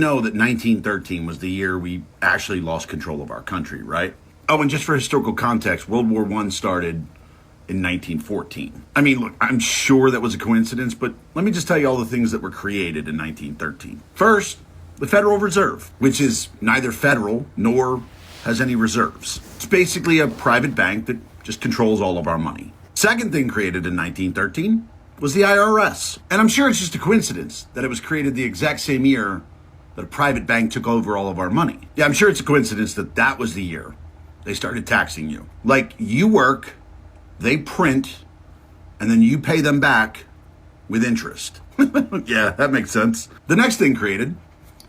Know that 1913 was the year we actually lost control of our country, right? Oh, and just for historical context, World War I started in 1914. I mean, look, I'm sure that was a coincidence, but let me just tell you all the things that were created in 1913. First, the Federal Reserve, which is neither federal nor has any reserves. It's basically a private bank that just controls all of our money. Second thing created in 1913 was the IRS. And I'm sure it's just a coincidence that it was created the exact same year that a private bank took over all of our money. Yeah, I'm sure it's a coincidence that that was the year they started taxing you. Like, you work, they print, and then you pay them back with interest. Yeah, that makes sense. The next thing created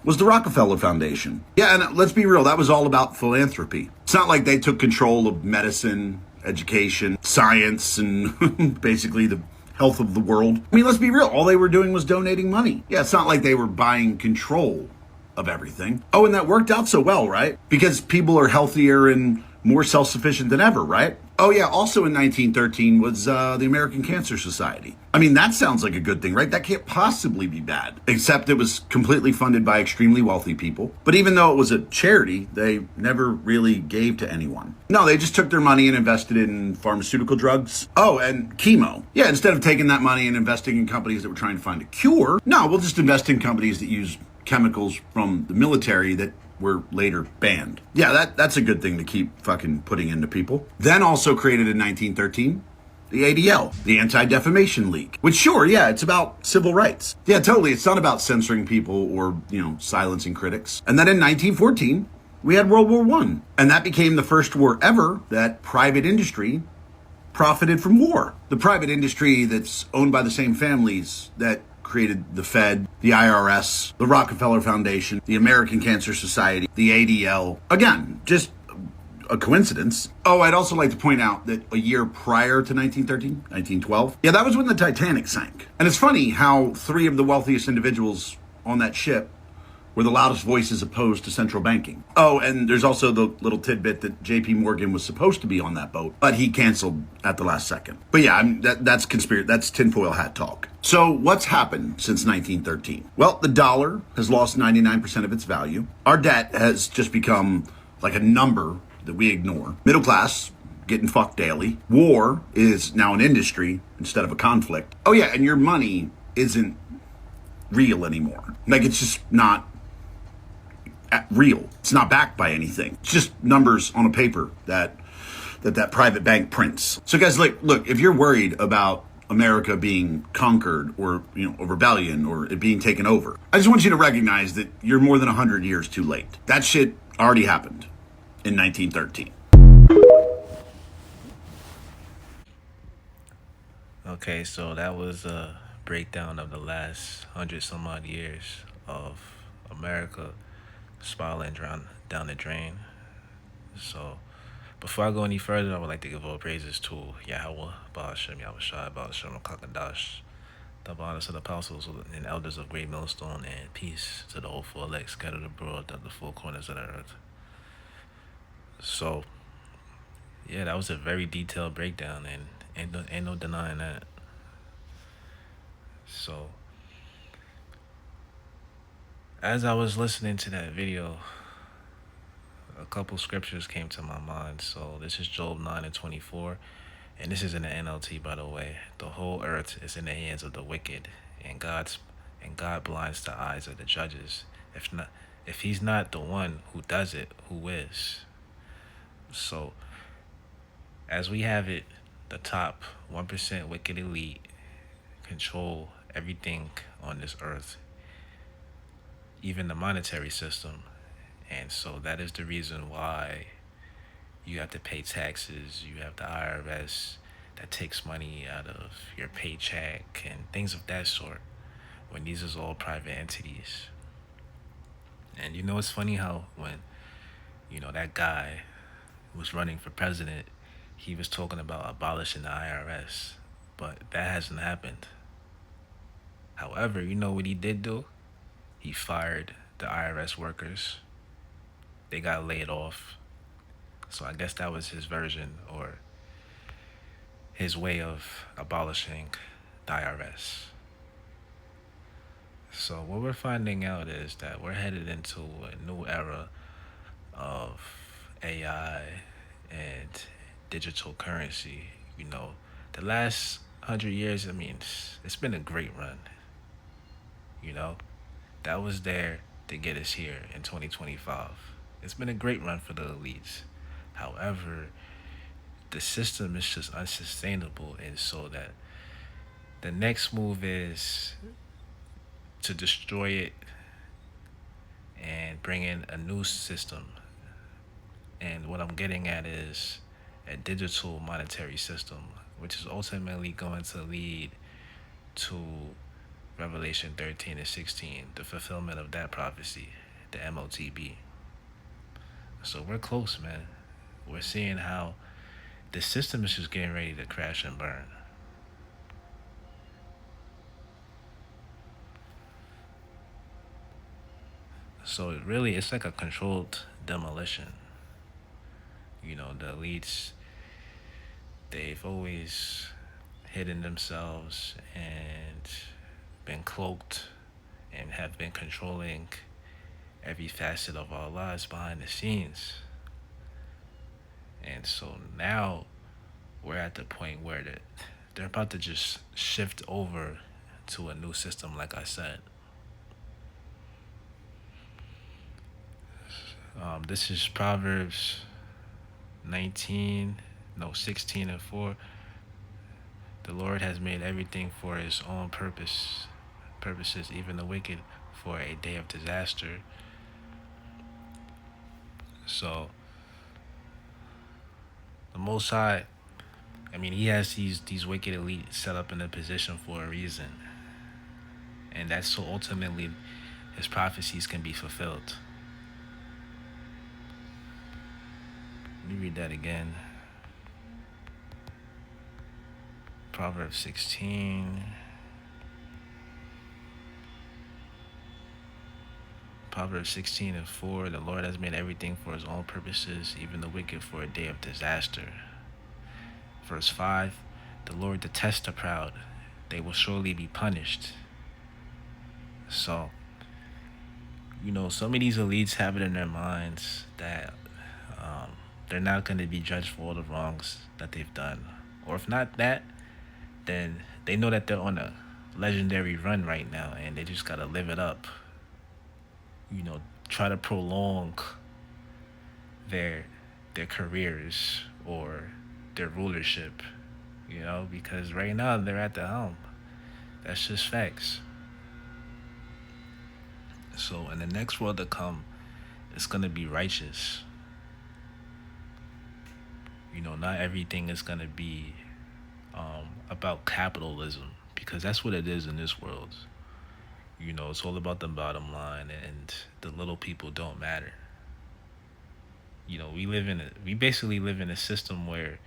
was the Rockefeller Foundation. Yeah, and let's be real, that was all about philanthropy. It's not like they took control of medicine, education, science, and basically the health of the world. I mean, let's be real, all they were doing was donating money. Yeah, it's not like they were buying control of everything. Oh, and that worked out so well, right? Because people are healthier and more self-sufficient than ever, right? Oh yeah, also in 1913 was the American Cancer Society. I mean, that sounds like a good thing, right? That can't possibly be bad. Except it was completely funded by extremely wealthy people. But even though it was a charity, they never really gave to anyone. No, they just took their money and invested in pharmaceutical drugs. Oh, and chemo. Yeah, instead of taking that money and investing in companies that were trying to find a cure, no, we'll just invest in companies that use chemicals from the military that were later banned. Yeah, that's a good thing to keep fucking putting into people. Then also created in 1913, the ADL, the Anti-Defamation League. Which sure, yeah, it's about civil rights. Yeah, totally, it's not about censoring people or, silencing critics. And then in 1914, we had World War I. And that became the first war ever that private industry profited from war. The private industry that's owned by the same families that created the Fed, the IRS, the Rockefeller Foundation, the American Cancer Society, the ADL. Again, just a coincidence. Oh, I'd also like to point out that a year prior to 1913, 1912, yeah, that was when the Titanic sank. And it's funny how three of the wealthiest individuals on that ship were the loudest voices opposed to central banking. Oh, and there's also the little tidbit that JP Morgan was supposed to be on that boat, but he canceled at the last second. But yeah, that's conspiracy. That's tinfoil hat talk. So what's happened since 1913? Well, the dollar has lost 99% of its value. Our debt has just become like a number that we ignore. Middle class getting fucked daily. War is now an industry instead of a conflict. Oh yeah, and your money isn't real anymore. Like, it's just not real. It's not backed by anything. It's just numbers on a paper that private bank prints. So guys, look, if you're worried about America being conquered or, a rebellion or it being taken over, I just want you to recognize that you're more than 100 years too late. That shit already happened in 1913. Okay, so that was a breakdown of the last 100 some odd years of America spiraling down the drain. So, before I go any further, I would like to give all praises to Yahweh, Ba'ashem, Yahweh Shai, Ba'ashem, Kakadash, the honors of the apostles and elders of Great Millstone, and peace to the hopeful elect scattered abroad at the four corners of the earth. So, yeah, that was a very detailed breakdown, and ain't no denying that. So, as I was listening to that video, a couple scriptures came to my mind. So this is Job 9:24, and this is in the NLT, by the way. The whole earth is in the hands of the wicked, and God blinds the eyes of the judges. If he's not the one who does it, who is? So, as we have it, the top 1% wicked elite control everything on this earth, even the monetary system. And so that is the reason why you have to pay taxes. You have the IRS that takes money out of your paycheck and things of that sort, when these is all private entities. And it's funny how when, that guy was running for president, he was talking about abolishing the IRS, but that hasn't happened. However, you know what he did do? He fired the IRS workers. They got laid off. So I guess that was his version or his way of abolishing the IRS. So what we're finding out is that we're headed into a new era of AI and digital currency. You know, the last 100 years, I mean, it's been a great run. You know, that was there to get us here in 2025. It's been a great run for the elites. However, the system is just unsustainable, and so that the next move is to destroy it and bring in a new system. And what I'm getting at is a digital monetary system, which is ultimately going to lead to Revelation 13 and 16, the fulfillment of that prophecy, the MOTB. So we're close, man. We're seeing how the system is just getting ready to crash and burn. So it really, it's like a controlled demolition. You know, the elites, they've always hidden themselves and been cloaked and have been controlling every facet of our lives behind the scenes. And so now we're at the point where they're about to just shift over to a new system, like I said. This is Proverbs 19, no, 16 and 4. The Lord has made everything for his own purposes, even the wicked for a day of disaster. So the Most High, I mean, he has these wicked elites set up in a position for a reason, and that's so ultimately his prophecies can be fulfilled. Let me read that again. Proverbs 16. Proverbs 16 and 4. The Lord has made everything for his own purposes, even the wicked for a day of disaster. Verse 5. The Lord detests the proud. They will surely be punished. So, you know, some of these elites have it in their minds that they're not going to be judged for all the wrongs that they've done. Or if not that, then they know that they're on a legendary run right now and they just got to live it up. You know, try to prolong their careers or their rulership, you know, because right now they're at the helm. That's just facts. So in the next world to come, it's going to be righteous. You know, not everything is going to be about capitalism, because that's what it is in this world. You know, it's all about the bottom line, and the little people don't matter. You know, we basically live in a system where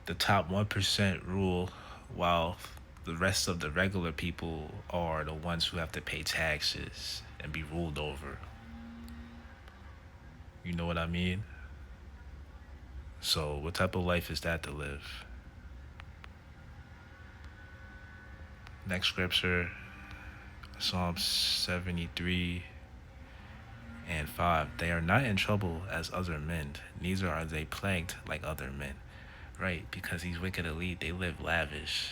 the top 1% rule, while the rest of the regular people are the ones who have to pay taxes and be ruled over. You know what I mean? So what type of life is that to live? Next scripture, Psalm 73 and 5. They are not in trouble as other men, neither are they plagued like other men. Right, because these wicked elite, they live lavish.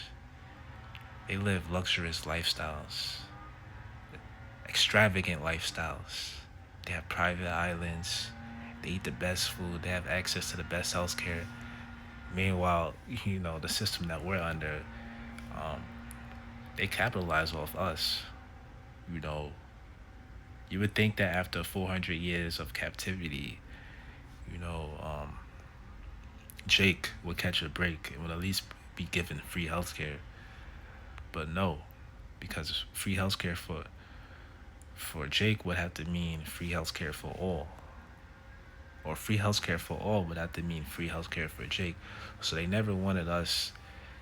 They live luxurious lifestyles, extravagant lifestyles. They have private islands. They eat the best food. They have access to the best healthcare. Meanwhile, you know, the system that we're under, they capitalize off us. You know, you would think that after 400 years of captivity, you know, Jake would catch a break and would at least be given free healthcare. But no, because free healthcare for Jake would have to mean free healthcare for all. Or free healthcare for all would have to mean free healthcare for Jake. So they never wanted us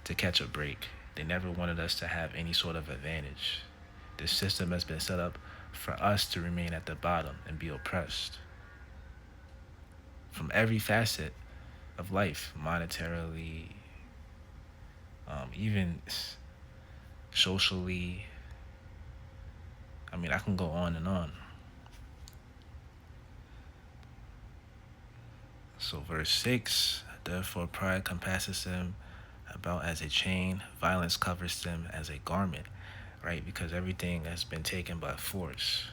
to catch a break. They never wanted us to have any sort of advantage. This system has been set up for us to remain at the bottom and be oppressed. From every facet of life, monetarily, even socially, I mean, I can go on and on. So, verse 6, therefore pride compasses them about as a chain, violence covers them as a garment, right? Because everything has been taken by force.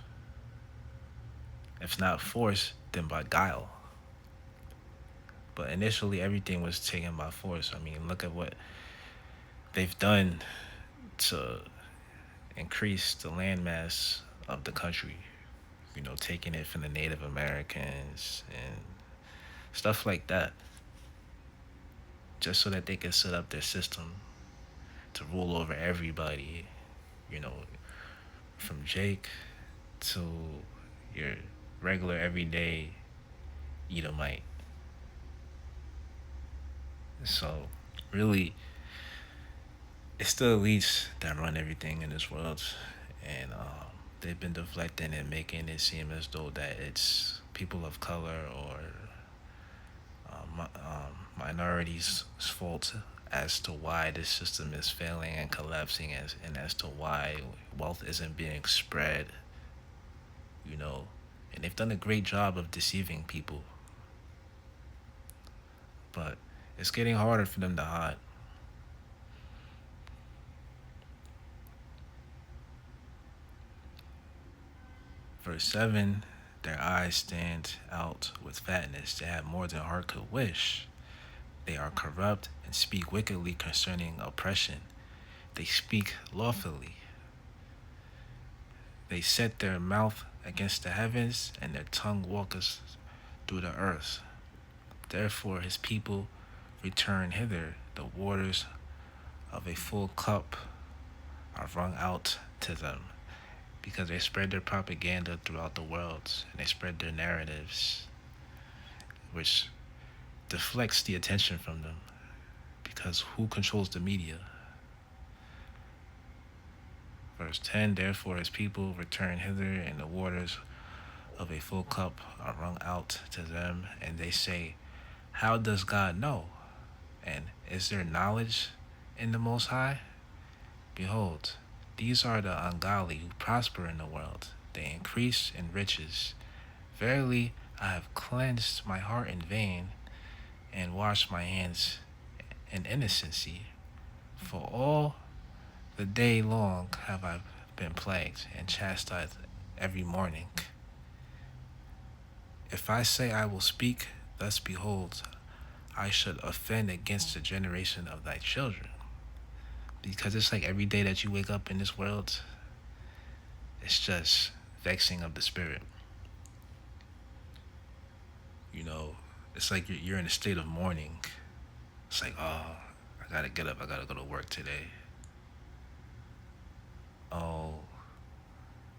If not force, then by guile. But initially, everything was taken by force. I mean, look at what they've done to increase the landmass of the country. Taking it from the Native Americans and stuff like that, just so that they can set up their system to rule over everybody, you know, from Jake to your regular everyday Edomite. So, really, it's the elites that run everything in this world, and they've been deflecting and making it seem as though that it's people of color or minorities' fault as to why this system is failing and collapsing, and as to why wealth isn't being spread, you know. And they've done a great job of deceiving people, but it's getting harder for them to hide. Verse 7, their eyes stand out with fatness. They have more than heart could wish. They are corrupt and speak wickedly concerning oppression. They speak lawfully. They set their mouth against the heavens, and their tongue walketh through the earth. Therefore his people return hither. The waters of a full cup are wrung out to them, because they spread their propaganda throughout the world, and they spread their narratives, which deflects the attention from them, because who controls the media? Verse 10, therefore his people return hither, and the waters of a full cup are wrung out to them, and they say, how does God know? And is there knowledge in the Most High? Behold, these are the ungodly who prosper in the world. They increase in riches. Verily, I have cleansed my heart in vain, and washed my hands in innocency. For all the day long have I been plagued and chastised every morning. If I say I will speak, thus behold, I should offend against the generation of thy children. Because it's like every day that you wake up in this world, it's just vexing of the spirit. It's like you're in a state of mourning. It's like, oh, I gotta get up, I gotta go to work today. Oh,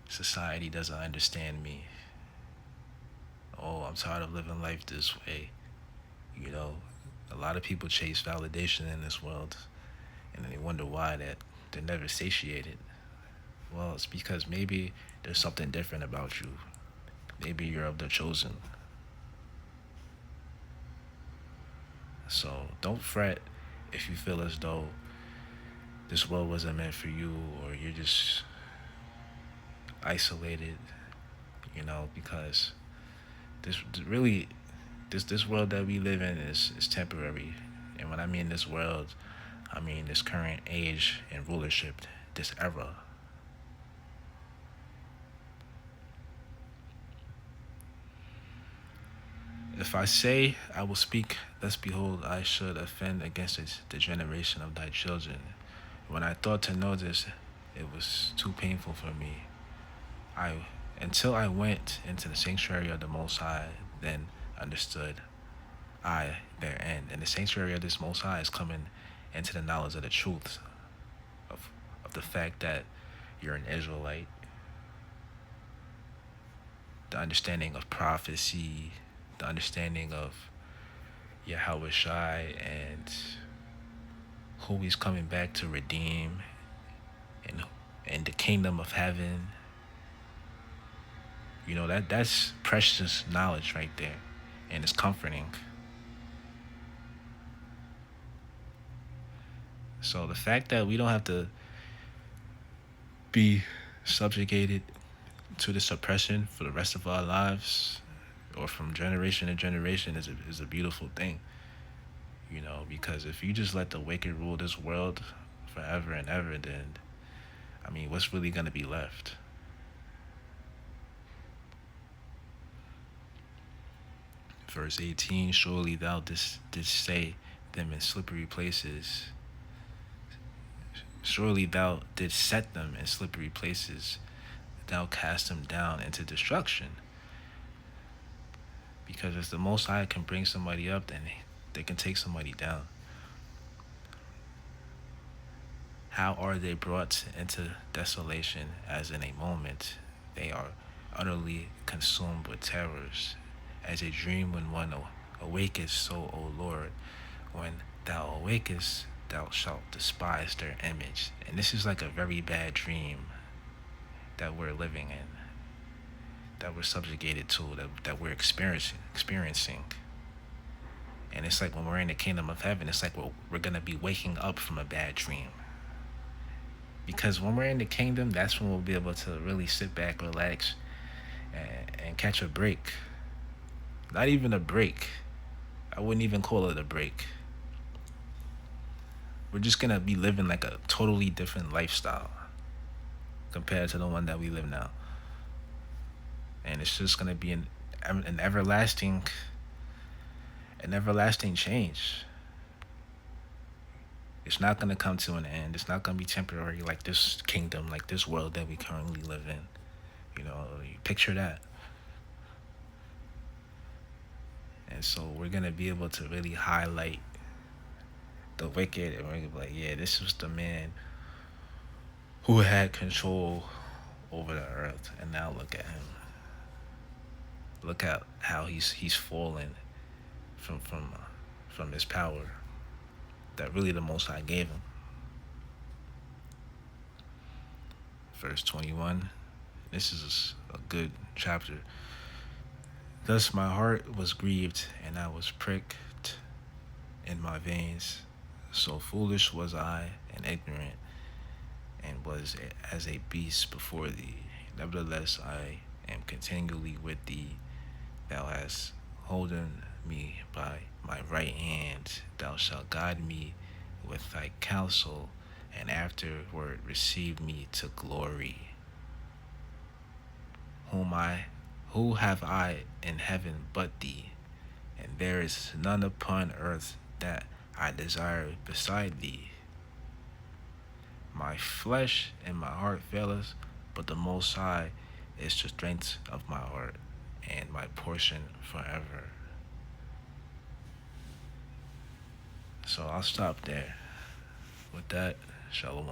society doesn't understand me. Oh, I'm tired of living life this way. A lot of people chase validation in this world, and they wonder why that they're never satiated. Well, it's because maybe there's something different about you. Maybe you're of the chosen. So don't fret if you feel as though this world wasn't meant for you, or you're just isolated, because this world that we live in is temporary. And when I mean this world, I mean this current age and rulership, this era. If I say I will speak, thus behold, I should offend against the generation of thy children. When I thought to know this, it was too painful for me. Until I went into the sanctuary of the Most High, then understood I their end. And the sanctuary of this Most High is coming into the knowledge of the truth of the fact that you're an Israelite, the understanding of prophecy, the understanding of Yahweh Shai and who he's coming back to redeem, and the kingdom of heaven. That's precious knowledge right there, and it's comforting. So the fact that we don't have to be subjugated to this oppression for the rest of our lives, or from generation to generation, is a beautiful thing. Because if you just let the wicked rule this world forever and ever, then I mean, what's really gonna be left? Verse 18, surely thou didst say them in slippery places. Surely thou didst set them in slippery places. Thou cast them down into destruction. Because if the Most High can bring somebody up, then they can take somebody down. How are they brought into desolation as in a moment? They are utterly consumed with terrors, as a dream when one awaketh, so, O Lord, when thou awakest, thou shalt despise their image. And this is like a very bad dream that we're living in, that we're subjugated to, that we're experiencing. And it's like when we're in the kingdom of heaven, it's like we're going to be waking up from a bad dream. Because when we're in the kingdom, that's when we'll be able to really sit back, relax, and catch a break. Not even a break. I wouldn't even call it a break. We're just going to be living like a totally different lifestyle compared to the one that we live now. And it's just going to be an everlasting change. It's not going to come to an end. It's not going to be temporary like this kingdom, like this world that we currently live in. You picture that. And so we're going to be able to really highlight the wicked, and we're going to be like, yeah, this was the man who had control over the earth, and now look at him. Look at how he's fallen from his power that really the Most High gave him. Verse 21. This is a good chapter. Thus my heart was grieved, and I was pricked in my veins. So foolish was I and ignorant, and was as a beast before thee. Nevertheless, I am continually with thee. Thou hast holden me by my right hand. Thou shalt guide me with thy counsel, and afterward receive me to glory. Who have I in heaven but thee? And there is none upon earth that I desire beside thee. My flesh and my heart faileth, but the Most High is the strength of my heart and my portion forever. So I'll stop there. With that, shalom.